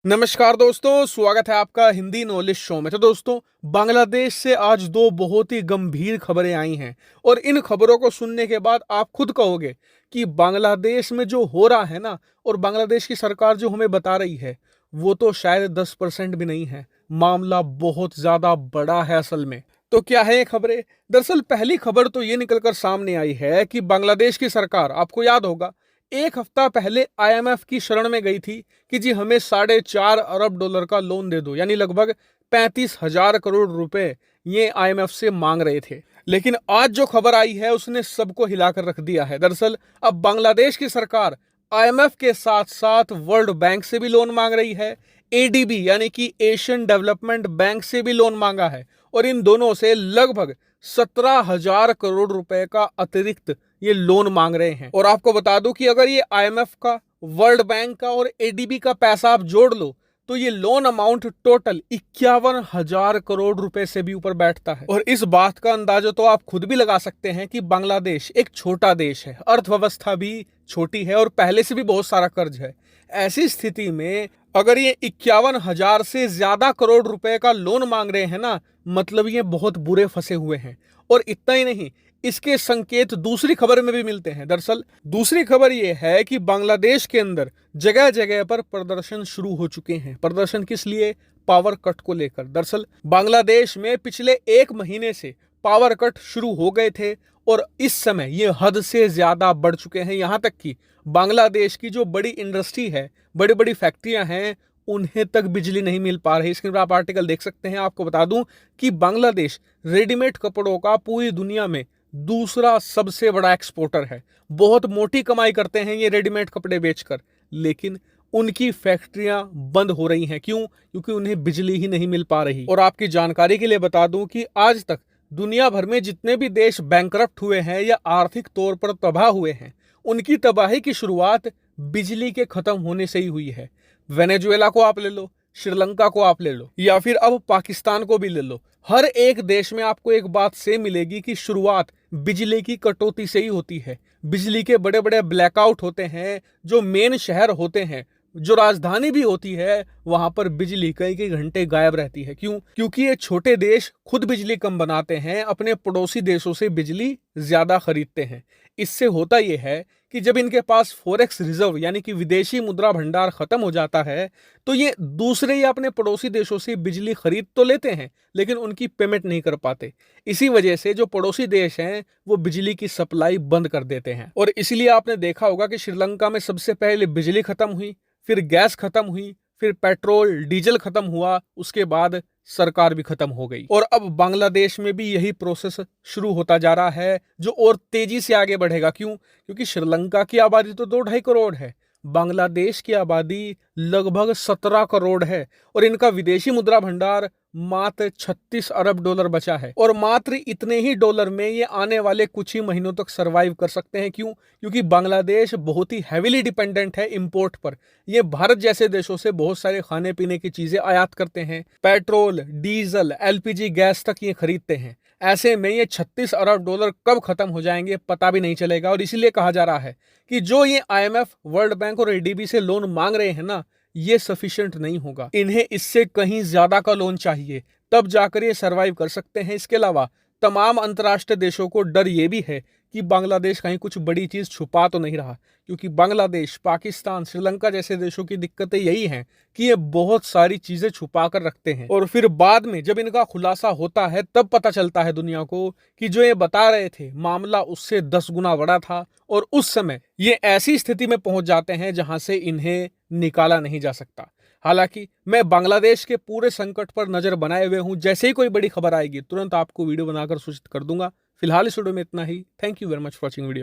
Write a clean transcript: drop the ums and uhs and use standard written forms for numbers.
नमस्कार दोस्तों, स्वागत है आपका हिंदी नॉलेज शो में। तो दोस्तों, बांग्लादेश से आज दो बहुत ही गंभीर खबरें आई हैं और इन खबरों को सुनने के बाद आप खुद कहोगे कि बांग्लादेश में जो हो रहा है ना, और बांग्लादेश की सरकार जो हमें बता रही है, वो तो शायद 10% भी नहीं है। मामला बहुत ज्यादा बड़ा है असल में। तो क्या है ये खबरें? दरअसल पहली खबर तो ये निकलकर सामने आई है कि बांग्लादेश की सरकार, आपको याद होगा, एक हफ्ता पहले आईएमएफ की शरण में गई थी कि जी हमें $4.5 अरब का लोन दे दो, यानी लगभग 35,000 करोड़ रुपए ये आईएमएफ से मांग रहे थे। लेकिन आज जो खबर आई है उसने सबको हिलाकर रख दिया है। दरअसल अब बांग्लादेश की सरकार आईएमएफ के साथ साथ वर्ल्ड बैंक से भी लोन मांग रही है, एडीबी यानी कि एशियन डेवलपमेंट बैंक से भी लोन मांगा है, और इन दोनों से लगभग 17,000 करोड़ रुपए का अतिरिक्त ये लोन मांग रहे हैं। और आपको बता दूं कि अगर ये आईएमएफ का, वर्ल्ड बैंक का और एडीबी का पैसा आप जोड़ लो तो ये लोन अमाउंट टोटल 51,000 करोड़ रुपए से भी ऊपर बैठता है। और इस बात का अंदाजा तो आप खुद भी लगा सकते हैं कि बांग्लादेश एक छोटा देश है, अर्थव्यवस्था भी छोटी है और पहले से भी बहुत सारा कर्ज है। ऐसी स्थिति में अगर ये 51,000 से ज्यादा करोड़ रुपए का लोन मांग रहे हैं ना, मतलब ये बहुत बुरे फंसे हुए हैं। और इतना ही नहीं, इसके संकेत दूसरी खबर में भी मिलते हैं। दरअसल दूसरी खबर यह है कि बांग्लादेश के अंदर जगह जगह पर प्रदर्शन शुरू हो चुके हैं। प्रदर्शन किस लिए? पावर कट को लेकर। दरअसल बांग्लादेश में पिछले एक महीने से पावर कट शुरू हो गए थे और इस समय ये हद से ज्यादा बढ़ चुके हैं। यहां तक कि बांग्लादेश की जो बड़ी इंडस्ट्री है, बड़ी बड़ी फैक्ट्रियां हैं, उन्हें तक बिजली नहीं मिल पा रही। स्क्रीन पर आप आर्टिकल देख सकते हैं। आपको बता दूं कि बांग्लादेश रेडीमेड कपड़ों का पूरी दुनिया में दूसरा सबसे बड़ा एक्सपोर्टर है। बहुत मोटी कमाई करते हैं ये रेडीमेड कपड़े बेचकर, लेकिन उनकी फैक्ट्रियां बंद हो रही हैं। क्यों? क्योंकि उन्हें बिजली ही नहीं मिल पा रही। और आपकी जानकारी के लिए बता दूं कि आज तक दुनिया भर में जितने भी देश बैंकरप्ट हुए हैं या आर्थिक तौर पर तबाह हुए हैं, उनकी तबाही की शुरुआत बिजली के खत्म होने से ही हुई है। वेनेजुएला को आप ले लो, श्रीलंका को आप ले लो, या फिर अब पाकिस्तान को भी ले लो। हर एक देश में आपको एक बात से मिलेगी कि शुरुआत बिजली की कटौती से ही होती है। बिजली के बड़े बड़े ब्लैकआउट होते हैं। जो मेन शहर होते हैं, जो राजधानी भी होती है, वहां पर बिजली कई कई घंटे गायब रहती है। क्यों? क्योंकि ये छोटे देश खुद बिजली कम बनाते हैं, अपने पड़ोसी देशों से बिजली ज्यादा खरीदते हैं। इससे होता यह है कि जब इनके पास फॉरेक्स रिजर्व यानी कि विदेशी मुद्रा भंडार खत्म हो जाता है, तो ये दूसरे या अपने पड़ोसी देशों से बिजली खरीद तो लेते हैं, लेकिन उनकी पेमेंट नहीं कर पाते। इसी वजह से जो पड़ोसी देश हैं वो बिजली की सप्लाई बंद कर देते हैं। और इसलिए आपने देखा होगा कि श्रीलंका में सबसे पहले बिजली खत्म हुई, फिर गैस खत्म हुई, फिर पेट्रोल डीजल खत्म हुआ, उसके बाद सरकार भी खत्म हो गई। और अब बांग्लादेश में भी यही प्रोसेस शुरू होता जा रहा है, जो और तेजी से आगे बढ़ेगा। क्यों? क्योंकि श्रीलंका की आबादी तो 2-2.5 करोड़ है, बांग्लादेश की आबादी लगभग 17 करोड़ है, और इनका विदेशी मुद्रा भंडार मात्र $36 अरब बचा है। और मात्र इतने ही डॉलर में ये आने वाले कुछ ही महीनों तक सरवाइव कर सकते हैं। क्यों? क्योंकि बांग्लादेश बहुत ही हैविली डिपेंडेंट है इंपोर्ट पर। ये भारत जैसे देशों से बहुत सारे खाने पीने की चीजें आयात करते हैं, पेट्रोल, डीजल, एलपीजी गैस तक ये खरीदते हैं। ऐसे में ये $36 अरब कब खत्म हो जाएंगे पता भी नहीं चलेगा। और इसीलिए कहा जा रहा है कि जो ये आईएमएफ, वर्ल्ड बैंक और एडीबी से लोन मांग रहे हैं ना, ये सफिशिएंट नहीं होगा। इन्हें इससे कहीं ज्यादा का लोन चाहिए, तब जाकर ये सरवाइव कर सकते हैं। इसके अलावा तमाम अंतर्राष्ट्रीय देशों को डर ये भी है कि बांग्लादेश कहीं कुछ बड़ी चीज छुपा तो नहीं रहा, क्योंकि बांग्लादेश, पाकिस्तान, श्रीलंका जैसे देशों की दिक्कतें यही हैं कि ये बहुत सारी चीजें छुपा कर रखते हैं। और फिर बाद में जब इनका खुलासा होता है तब पता चलता है दुनिया को कि जो ये बता रहे थे मामला उससे 10 गुना बड़ा था। और उस समय ये ऐसी स्थिति में पहुंच जाते हैं जहां से इन्हें निकाला नहीं जा सकता। हालांकि मैं बांग्लादेश के पूरे संकट पर नजर बनाए हुए हूं। जैसे ही कोई बड़ी खबर आएगी तुरंत आपको वीडियो बनाकर सूचित कर दूंगा। फिलहाल इस वीडियो में इतना ही। Thank you very much for watching video.